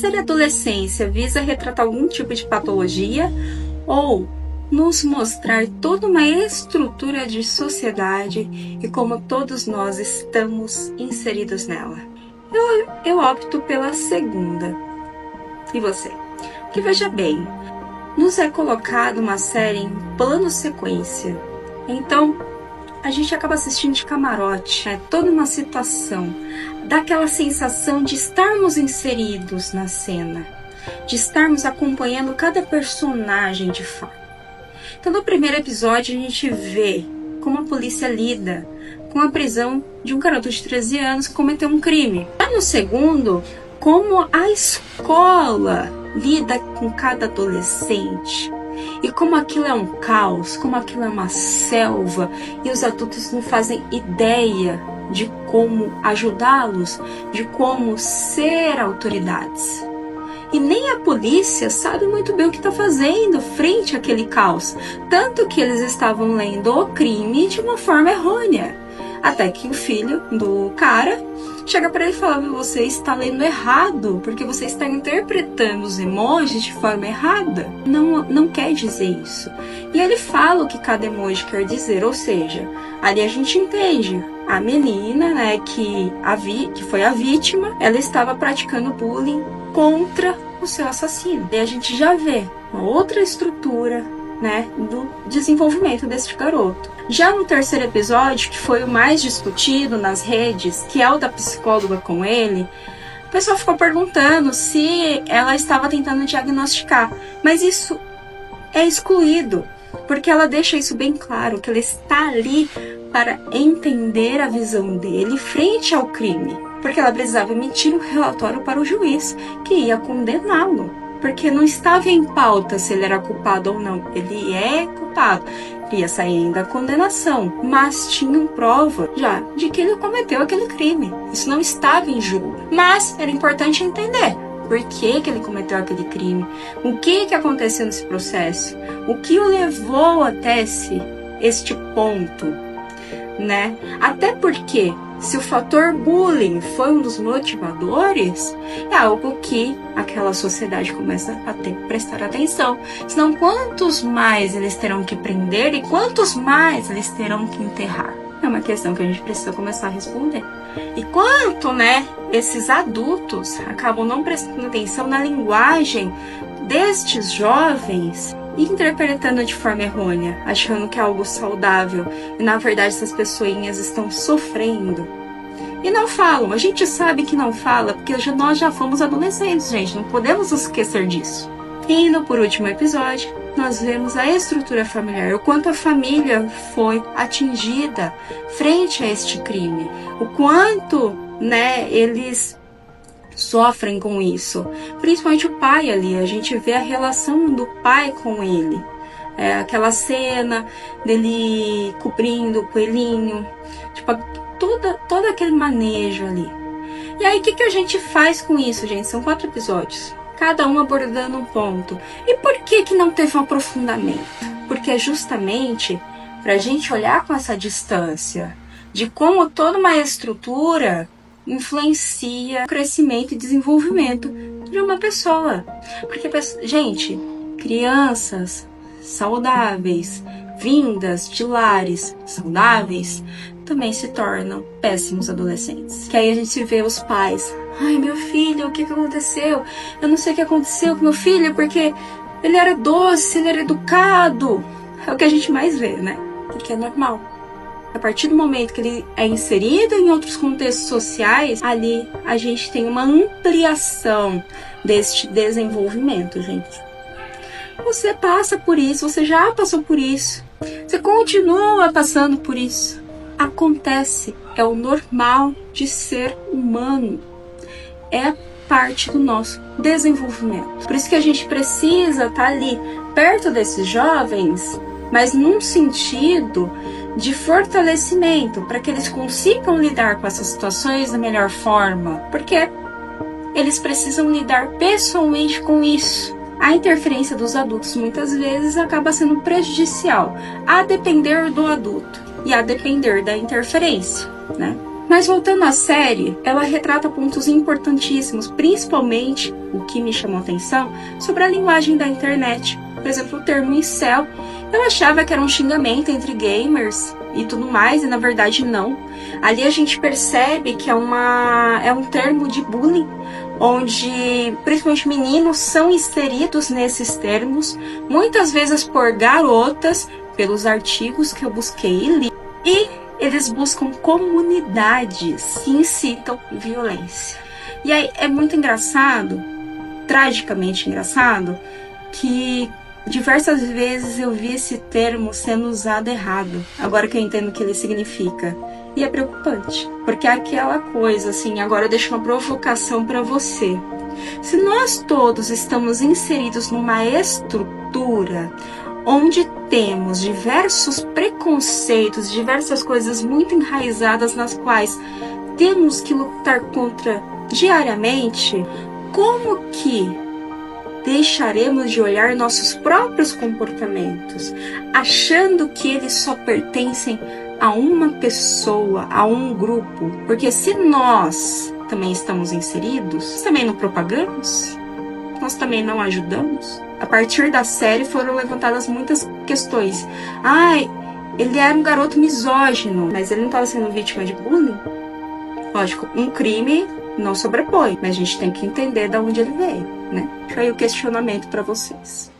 série Adolescência visa retratar algum tipo de patologia ou nos mostrar toda uma estrutura de sociedade e como todos nós estamos inseridos nela? Eu opto pela segunda. E você? Porque veja bem, nos é colocado uma série em plano sequência. Então, a gente acaba assistindo de camarote, toda uma situação. Dá aquela sensação de estarmos inseridos na cena, de estarmos acompanhando cada personagem de fato. Então, no primeiro episódio, a gente vê como a polícia lida com a prisão de um garoto de 13 anos que cometeu um crime. Já no segundo, como a escola lida com cada adolescente. E como aquilo é um caos, como aquilo é uma selva, e os adultos não fazem ideia de como ajudá-los, de como ser autoridades. E nem a polícia sabe muito bem o que está fazendo frente àquele caos. Tanto que eles estavam lendo o crime de uma forma errônea. Até que o filho do cara chega para ele e fala: você está lendo errado, porque você está interpretando os emojis de forma errada. Não quer dizer isso. E ele fala o que cada emoji quer dizer, ou seja, ali a gente entende. A menina, né, que foi a vítima, ela estava praticando bullying contra o seu assassino. E a gente já vê uma outra estrutura, né, do desenvolvimento desse garoto. Já no terceiro episódio, que foi o mais discutido nas redes, que é o da psicóloga com ele, o pessoal ficou perguntando se ela estava tentando diagnosticar, mas isso é excluído, porque ela deixa isso bem claro, que ela está ali para entender a visão dele frente ao crime, porque ela precisava emitir um relatório para o juiz que ia condená-lo, porque não estava em pauta se ele era culpado ou não. Ele é culpado, ia sair ainda a condenação, mas tinham prova já de que ele cometeu aquele crime. Isso não estava em jogo, mas era importante entender por que ele cometeu aquele crime, o que aconteceu nesse processo, o que o levou até este ponto, né? Até porque, se o fator bullying foi um dos motivadores, é algo que aquela sociedade começa a ter que prestar atenção. Senão, quantos mais eles terão que prender e quantos mais eles terão que enterrar? É uma questão que a gente precisa começar a responder. E quanto, né, esses adultos acabam não prestando atenção na linguagem destes jovens, interpretando de forma errônea, achando que é algo saudável, e na verdade essas pessoinhas estão sofrendo. E não falam, a gente sabe que não fala, porque nós já fomos adolescentes, gente, não podemos nos esquecer disso. E no por último episódio, nós vemos a estrutura familiar, o quanto a família foi atingida frente a este crime, o quanto, né, eles sofrem com isso, principalmente o pai ali. A gente vê a relação do pai com ele, aquela cena dele cobrindo o coelhinho, tipo, todo aquele manejo ali. E aí o que a gente faz com isso, gente? São 4 episódios, cada um abordando um ponto. E por que não teve um aprofundamento? Porque é justamente pra gente olhar com essa distância de como toda uma estrutura influencia o crescimento e desenvolvimento de uma pessoa. Porque, gente, crianças saudáveis, vindas de lares saudáveis, também se tornam péssimos adolescentes. Que aí a gente vê os pais: ai, meu filho, o que aconteceu? Eu não sei o que aconteceu com meu filho, porque ele era doce, ele era educado. É o que a gente mais vê, né? Porque é normal. A partir do momento que ele é inserido em outros contextos sociais, ali a gente tem uma ampliação deste desenvolvimento, gente. Você passa por isso, você já passou por isso, você continua passando por isso. Acontece, é o normal de ser humano, é parte do nosso desenvolvimento. Por isso que a gente precisa estar ali perto desses jovens, mas num sentido de fortalecimento, para que eles consigam lidar com essas situações da melhor forma, porque eles precisam lidar pessoalmente com isso. A interferência dos adultos muitas vezes acaba sendo prejudicial, a depender do adulto e a depender da interferência, né? Mas voltando à série, ela retrata pontos importantíssimos, principalmente o que me chamou a atenção sobre a linguagem da internet. Por exemplo, o termo incel, eu achava que era um xingamento entre gamers e tudo mais, e na verdade não. Ali a gente percebe que é um termo de bullying, onde principalmente meninos são inseridos nesses termos, muitas vezes por garotas, pelos artigos que eu busquei e li. E eles buscam comunidades que incitam violência. E aí é muito engraçado, tragicamente engraçado, que diversas vezes eu vi esse termo sendo usado errado, agora que eu entendo o que ele significa. E é preocupante, porque é aquela coisa assim, agora eu deixo uma provocação para você. Se nós todos estamos inseridos numa estrutura onde temos diversos preconceitos, diversas coisas muito enraizadas nas quais temos que lutar contra diariamente, como que deixaremos de olhar nossos próprios comportamentos, achando que eles só pertencem a uma pessoa, a um grupo? Porque se nós também estamos inseridos, também não propagamos? Nós também não ajudamos? A partir da série foram levantadas muitas questões. Ele era um garoto misógino, mas ele não estava sendo vítima de bullying? Lógico, um crime não sobrepõe, mas a gente tem que entender de onde ele veio, né? Fica aí o questionamento para vocês.